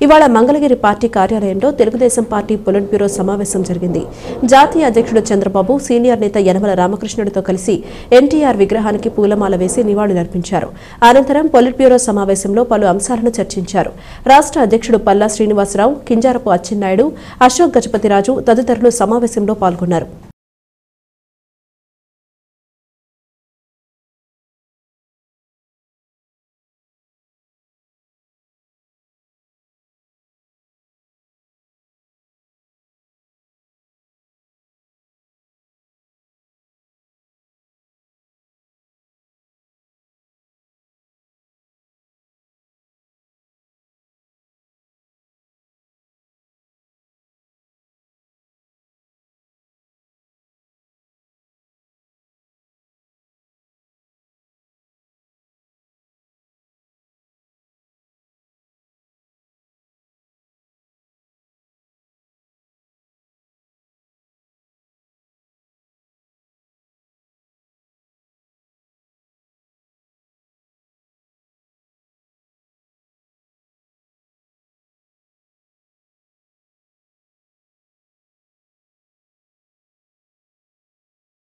ఇవాళ మంగళగిరి పార్టీ కార్యాలయంలో Telugu Desam party polit bureau సమావేశం జరిగింది. జాతీయ అధ్యక్షుడు చంద్రబాబు సీనియర్ నేత యనమల రామకృష్ణుడితో కలిసి ఎన్టీఆర్ విగ్రహానికి పూలమాల వేసి నివాళులర్పించారు. అనంతరం పొలిట్ బ్యూరో సమావేశంలో పలు అంశాలను చర్చించారు. రాష్ట్ర అధ్యక్షుడు పల్లా శ్రీనివాసరావు, కింజారపు అచ్చెన్నాయుడు, అశోక్ గజపతిరాజు తదితరులు సమావేశంలో పాల్గొన్నారు.